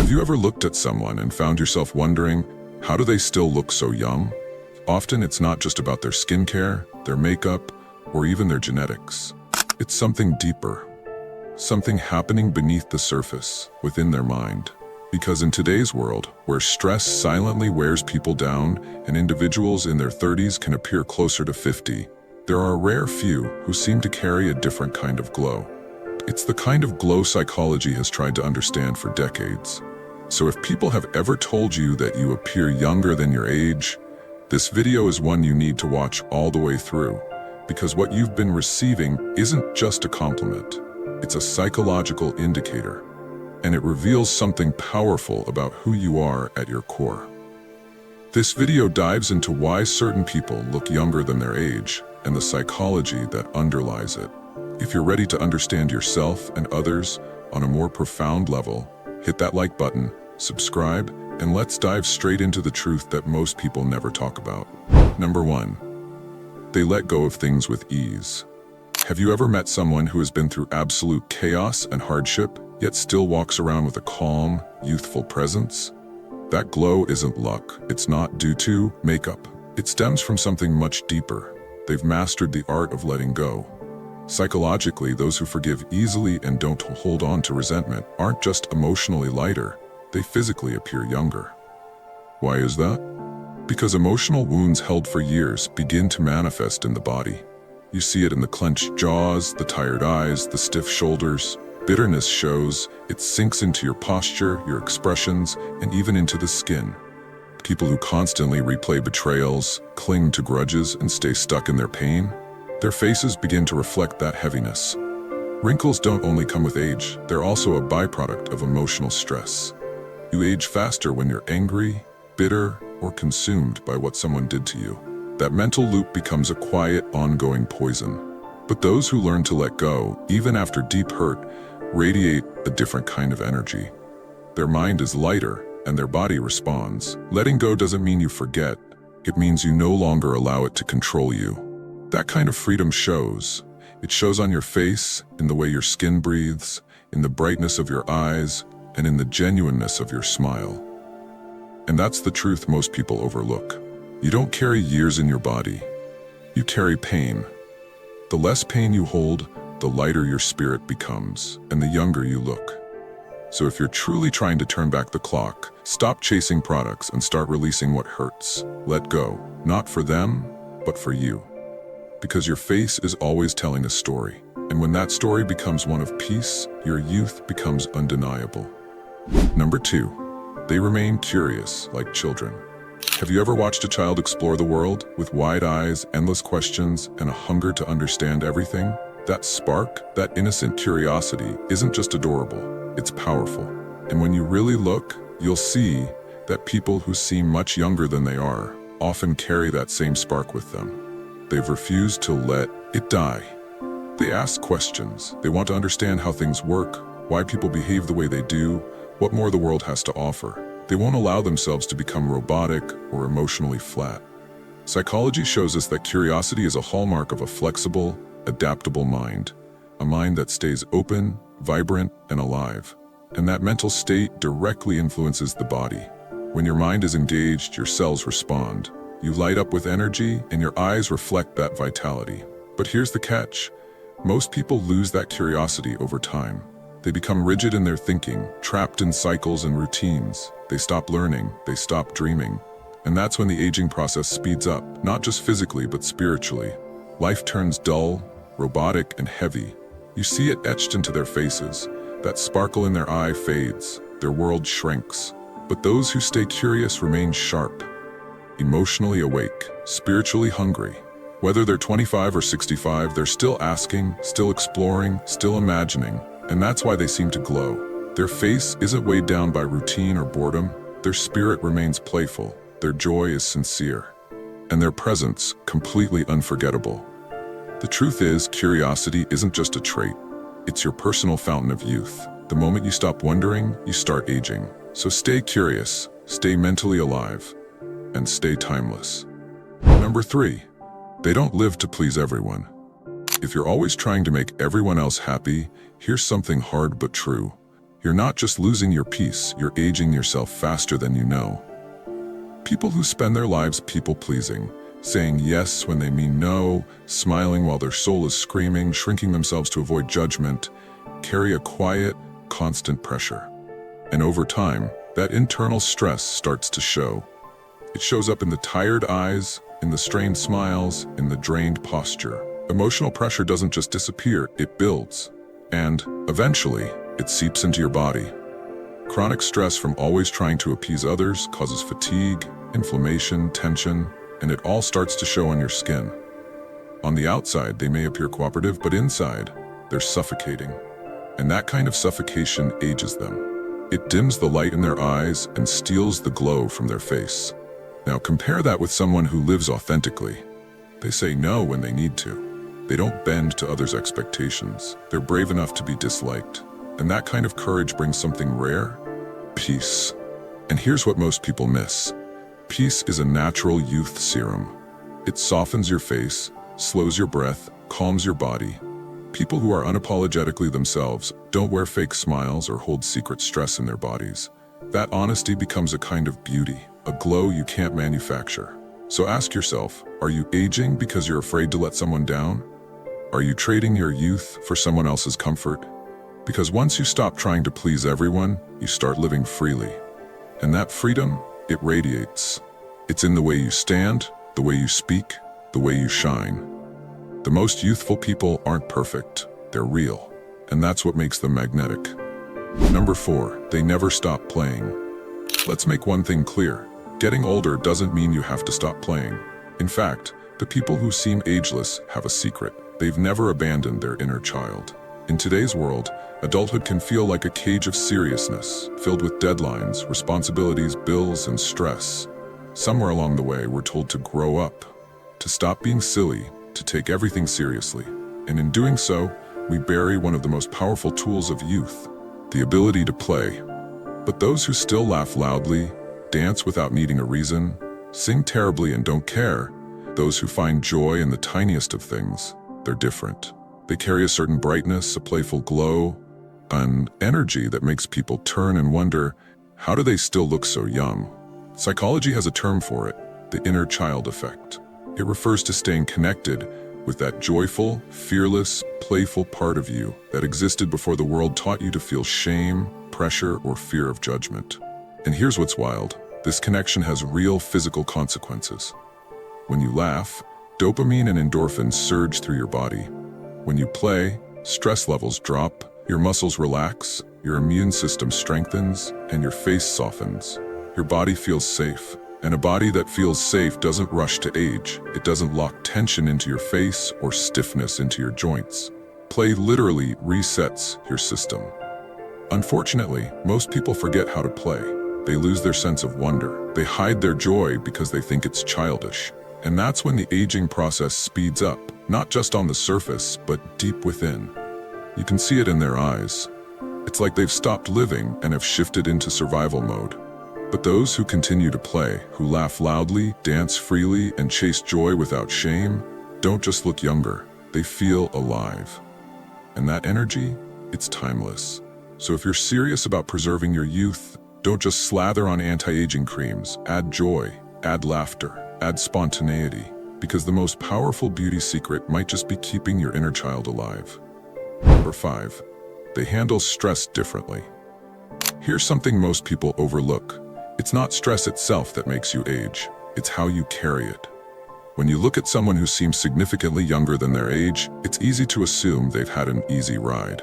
Have you ever looked at someone and found yourself wondering, how do they still look so young? Often it's not just about their skincare, their makeup, or even their genetics. It's something deeper, something happening beneath the surface, within their mind. Because in today's world, where stress silently wears people down and individuals in their 30s can appear closer to 50, there are a rare few who seem to carry a different kind of glow. It's the kind of glow psychology has tried to understand for decades. So if people have ever told you that you appear younger than your age, this video is one you need to watch all the way through, because what you've been receiving isn't just a compliment. It's a psychological indicator, and it reveals something powerful about who you are at your core. This video dives into why certain people look younger than their age and the psychology that underlies it. If you're ready to understand yourself and others on a more profound level, hit that like button, subscribe, and let's dive straight into the truth that most people never talk about. Number 1. They let go of things with ease. Have you ever met someone who has been through absolute chaos and hardship, yet still walks around with a calm, youthful presence? That glow isn't luck. It's not due to makeup. It stems from something much deeper. They've mastered the art of letting go. Psychologically, those who forgive easily and don't hold on to resentment aren't just emotionally lighter, they physically appear younger. Why is that? Because emotional wounds held for years begin to manifest in the body. You see it in the clenched jaws, the tired eyes, the stiff shoulders. Bitterness shows, it sinks into your posture, your expressions, and even into the skin. People who constantly replay betrayals, cling to grudges, and stay stuck in their pain, their faces begin to reflect that heaviness. Wrinkles don't only come with age, they're also a byproduct of emotional stress. You age faster when you're angry, bitter, or consumed by what someone did to you. That mental loop becomes a quiet, ongoing poison. But those who learn to let go, even after deep hurt, radiate a different kind of energy. Their mind is lighter, and their body responds. Letting go doesn't mean you forget. It means you no longer allow it to control you. That kind of freedom shows. It shows on your face, in the way your skin breathes, in the brightness of your eyes, and in the genuineness of your smile. And that's the truth most people overlook. You don't carry years in your body. You carry pain. The less pain you hold, the lighter your spirit becomes, and the younger you look. So if you're truly trying to turn back the clock, stop chasing products and start releasing what hurts. Let go, not for them, but for you. Because your face is always telling a story, and when that story becomes one of peace, your youth becomes undeniable. Number 2. They remain curious, like children. Have you ever watched a child explore the world with wide eyes, endless questions, and a hunger to understand everything? That spark, that innocent curiosity, isn't just adorable, it's powerful. And when you really look, you'll see that people who seem much younger than they are often carry that same spark with them. They've refused to let it die. They ask questions. They want to understand how things work, why people behave the way they do, what more the world has to offer. They won't allow themselves to become robotic or emotionally flat. Psychology shows us that curiosity is a hallmark of a flexible, adaptable mind, a mind that stays open, vibrant, and alive. And that mental state directly influences the body. When your mind is engaged, your cells respond. You light up with energy, and your eyes reflect that vitality. But here's the catch. Most people lose that curiosity over time. They become rigid in their thinking, trapped in cycles and routines. They stop learning, they stop dreaming. And that's when the aging process speeds up, not just physically, but spiritually. Life turns dull, robotic, and heavy. You see it etched into their faces. That sparkle in their eye fades, their world shrinks. But those who stay curious remain sharp, emotionally awake, spiritually hungry. Whether they're 25 or 65, they're still asking, still exploring, still imagining. And that's why they seem to glow. Their face isn't weighed down by routine or boredom. Their spirit remains playful. Their joy is sincere. And their presence completely unforgettable. The truth is, curiosity isn't just a trait. It's your personal fountain of youth. The moment you stop wondering, you start aging. So stay curious, stay mentally alive, and stay timeless. Number 3. They don't live to please everyone. If you're always trying to make everyone else happy, here's something hard but true. You're not just losing your peace, you're aging yourself faster than you know. People who spend their lives people-pleasing, saying yes when they mean no, smiling while their soul is screaming, shrinking themselves to avoid judgment, carry a quiet, constant pressure. And over time, that internal stress starts to show. It shows up in the tired eyes, in the strained smiles, in the drained posture. Emotional pressure doesn't just disappear, it builds. And, eventually, it seeps into your body. Chronic stress from always trying to appease others causes fatigue, inflammation, tension, and it all starts to show on your skin. On the outside, they may appear cooperative, but inside, they're suffocating. And that kind of suffocation ages them. It dims the light in their eyes and steals the glow from their face. Now compare that with someone who lives authentically. They say no when they need to. They don't bend to others' expectations. They're brave enough to be disliked. And that kind of courage brings something rare: peace. And here's what most people miss. Peace is a natural youth serum. It softens your face, slows your breath, calms your body. People who are unapologetically themselves don't wear fake smiles or hold secret stress in their bodies. That honesty becomes a kind of beauty, a glow you can't manufacture. So ask yourself, are you aging because you're afraid to let someone down? Are you trading your youth for someone else's comfort? Because once you stop trying to please everyone, you start living freely. And that freedom, it radiates. It's in the way you stand, the way you speak, the way you shine. The most youthful people aren't perfect, they're real. And that's what makes them magnetic. Number 4, they never stop playing. Let's make one thing clear. Getting older doesn't mean you have to stop playing. In fact, the people who seem ageless have a secret. They've never abandoned their inner child. In today's world, adulthood can feel like a cage of seriousness, filled with deadlines, responsibilities, bills, and stress. Somewhere along the way, we're told to grow up, to stop being silly, to take everything seriously. And in doing so, we bury one of the most powerful tools of youth, the ability to play. But those who still laugh loudly, dance without needing a reason, sing terribly and don't care, those who find joy in the tiniest of things, they're different. They carry a certain brightness, a playful glow, an energy that makes people turn and wonder, how do they still look so young? Psychology has a term for it, the inner child effect. It refers to staying connected with that joyful, fearless, playful part of you that existed before the world taught you to feel shame, pressure, or fear of judgment. And here's what's wild. This connection has real physical consequences. When you laugh, dopamine and endorphins surge through your body. When you play, stress levels drop, your muscles relax, your immune system strengthens, and your face softens. Your body feels safe. And a body that feels safe doesn't rush to age. It doesn't lock tension into your face or stiffness into your joints. Play literally resets your system. Unfortunately, most people forget how to play. They lose their sense of wonder. They hide their joy because they think it's childish. And that's when the aging process speeds up, not just on the surface, but deep within. You can see it in their eyes. It's like they've stopped living and have shifted into survival mode. But those who continue to play, who laugh loudly, dance freely, and chase joy without shame, don't just look younger, they feel alive. And that energy, it's timeless. So if you're serious about preserving your youth, don't just slather on anti-aging creams. Add joy, add laughter, add spontaneity, because the most powerful beauty secret might just be keeping your inner child alive. Number 5, they handle stress differently. Here's something most people overlook. It's not stress itself that makes you age, it's how you carry it. When you look at someone who seems significantly younger than their age, it's easy to assume they've had an easy ride.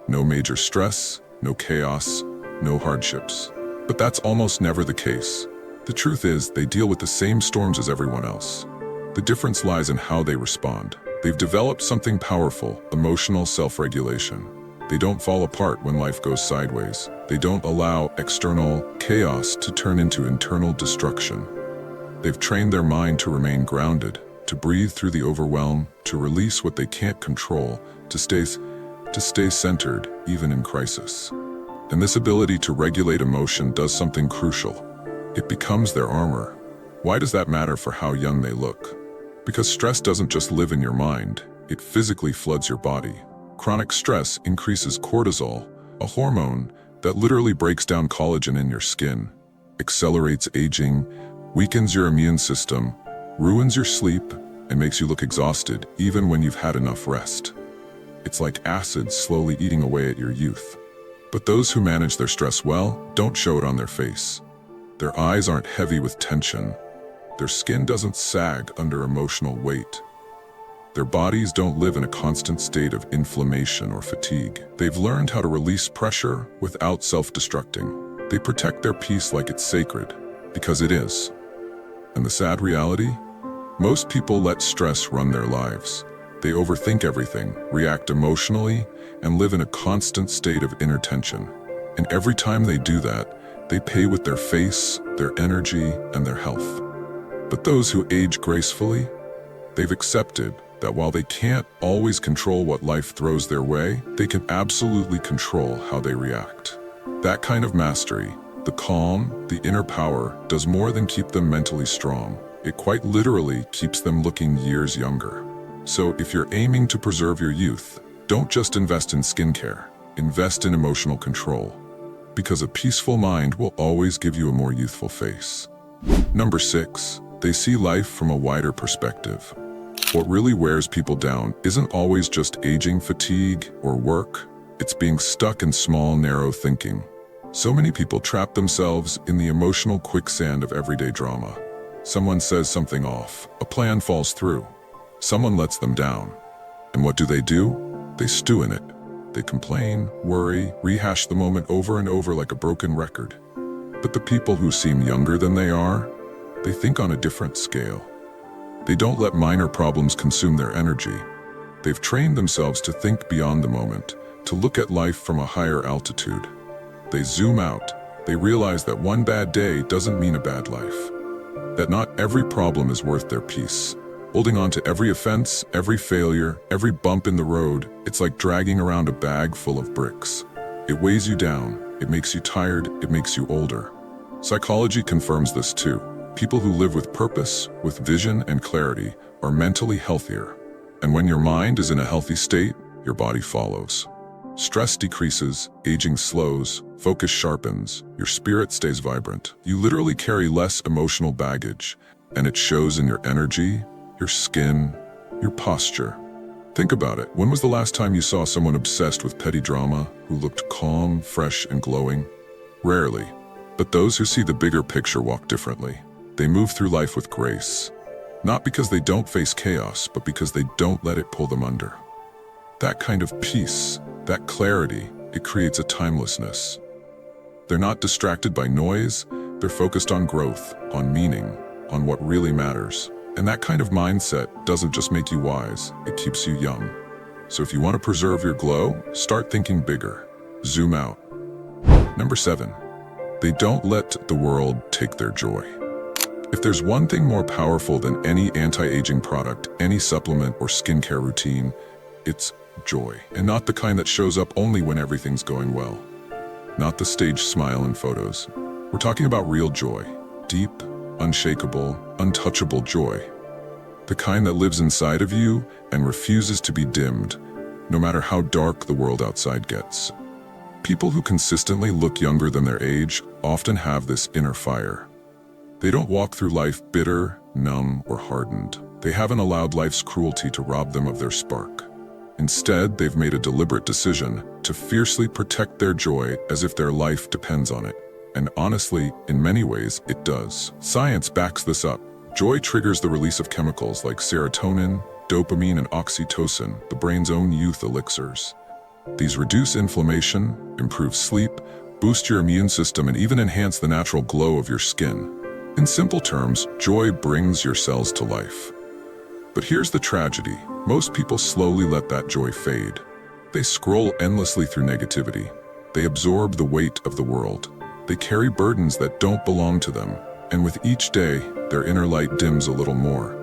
No major stress, no chaos, no hardships. But that's almost never the case. The truth is, they deal with the same storms as everyone else. The difference lies in how they respond. They've developed something powerful, emotional self-regulation. They don't fall apart when life goes sideways. They don't allow external chaos to turn into internal destruction. They've trained their mind to remain grounded, to breathe through the overwhelm, to release what they can't control, to stay centered even in crisis. And this ability to regulate emotion does something crucial. It becomes their armor. Why does that matter for how young they look? Because stress doesn't just live in your mind, it physically floods your body. Chronic stress increases cortisol, a hormone that literally breaks down collagen in your skin, accelerates aging, weakens your immune system, ruins your sleep, and makes you look exhausted even when you've had enough rest. It's like acid slowly eating away at your youth. But those who manage their stress well don't show it on their face. Their eyes aren't heavy with tension. Their skin doesn't sag under emotional weight. Their bodies don't live in a constant state of inflammation or fatigue. They've learned how to release pressure without self-destructing. They protect their peace like it's sacred, because it is. And the sad reality? Most people let stress run their lives. They overthink everything, react emotionally, and live in a constant state of inner tension. And every time they do that, they pay with their face, their energy, and their health. But those who age gracefully, they've accepted that while they can't always control what life throws their way, they can absolutely control how they react. That kind of mastery, the calm, the inner power, does more than keep them mentally strong. It quite literally keeps them looking years younger. So if you're aiming to preserve your youth, don't just invest in skincare, invest in emotional control. Because a peaceful mind will always give you a more youthful face. Number 6, they see life from a wider perspective. What really wears people down isn't always just aging fatigue or work. It's being stuck in small, narrow thinking. So many people trap themselves in the emotional quicksand of everyday drama. Someone says something off, a plan falls through. Someone lets them down. And what do? They stew in it. They complain, worry, rehash the moment over and over like a broken record. But the people who seem younger than they are, they think on a different scale. They don't let minor problems consume their energy. They've trained themselves to think beyond the moment, to look at life from a higher altitude. They zoom out. They realize that one bad day doesn't mean a bad life. That not every problem is worth their peace. Holding on to every offense, every failure, every bump in the road, it's like dragging around a bag full of bricks. It weighs you down, it makes you tired, it makes you older. Psychology confirms this too. People who live with purpose, with vision and clarity, are mentally healthier. And when your mind is in a healthy state, your body follows. Stress decreases, aging slows, focus sharpens, your spirit stays vibrant. You literally carry less emotional baggage, and it shows in your energy, your skin, your posture. Think about it. When was the last time you saw someone obsessed with petty drama who looked calm, fresh, and glowing? Rarely. But those who see the bigger picture walk differently. They move through life with grace. Not because they don't face chaos, but because they don't let it pull them under. That kind of peace, that clarity, it creates a timelessness. They're not distracted by noise, they're focused on growth, on meaning, on what really matters. And that kind of mindset doesn't just make you wise, it keeps you young. So if you want to preserve your glow, start thinking bigger. Zoom out. Number 7, they don't let the world take their joy. If there's one thing more powerful than any anti-aging product, any supplement or skincare routine, it's joy. And not the kind that shows up only when everything's going well. Not the staged smile in photos. We're talking about real joy. Deep, unshakable, untouchable joy. The kind that lives inside of you and refuses to be dimmed, no matter how dark the world outside gets. People who consistently look younger than their age often have this inner fire. They don't walk through life bitter, numb, or hardened. They haven't allowed life's cruelty to rob them of their spark. Instead, they've made a deliberate decision to fiercely protect their joy as if their life depends on it. And honestly, in many ways, it does. Science backs this up. Joy triggers the release of chemicals like serotonin, dopamine, and oxytocin, the brain's own youth elixirs. These reduce inflammation, improve sleep, boost your immune system, and even enhance the natural glow of your skin. In simple terms, joy brings your cells to life. But here's the tragedy. Most people slowly let that joy fade. They scroll endlessly through negativity. They absorb the weight of the world. They carry burdens that don't belong to them. And with each day, their inner light dims a little more.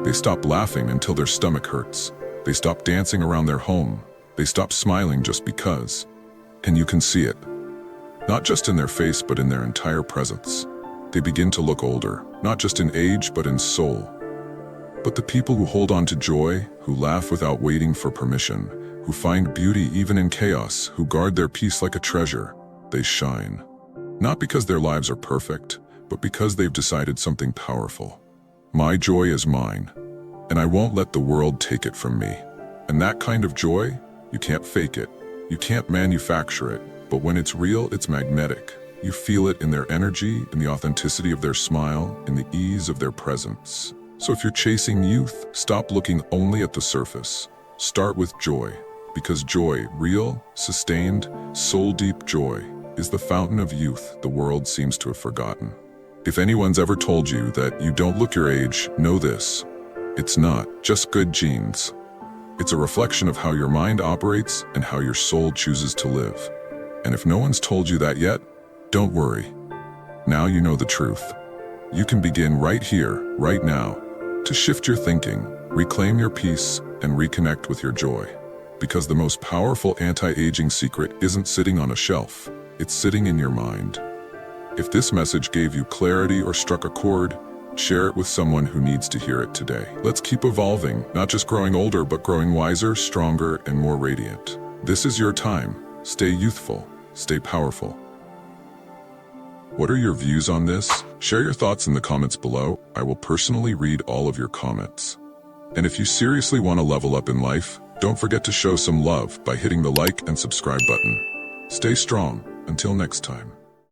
They stop laughing until their stomach hurts. They stop dancing around their home. They stop smiling just because. And you can see it. Not just in their face, but in their entire presence. They begin to look older, not just in age, but in soul. But the people who hold on to joy, who laugh without waiting for permission, who find beauty even in chaos, who guard their peace like a treasure. They shine. Not because their lives are perfect, but because they've decided something powerful. My joy is mine, and I won't let the world take it from me. And that kind of joy, you can't fake it. You can't manufacture it, but when it's real, it's magnetic. You feel it in their energy, in the authenticity of their smile, in the ease of their presence. So if you're chasing youth, stop looking only at the surface. Start with joy, because joy, real, sustained, soul-deep joy, is the fountain of youth the world seems to have forgotten. If anyone's ever told you that you don't look your age, know this. It's not just good genes. It's a reflection of how your mind operates and how your soul chooses to live. And if no one's told you that yet, don't worry. Now you know the truth. You can begin right here, right now, to shift your thinking, reclaim your peace, and reconnect with your joy. Because the most powerful anti-aging secret isn't sitting on a shelf, it's sitting in your mind. If this message gave you clarity or struck a chord, share it with someone who needs to hear it today. Let's keep evolving, not just growing older, but growing wiser, stronger, and more radiant. This is your time. Stay youthful, stay powerful. What are your views on this? Share your thoughts in the comments below. I will personally read all of your comments. And if you seriously want to level up in life, don't forget to show some love by hitting the like and subscribe button. Stay strong. Until next time.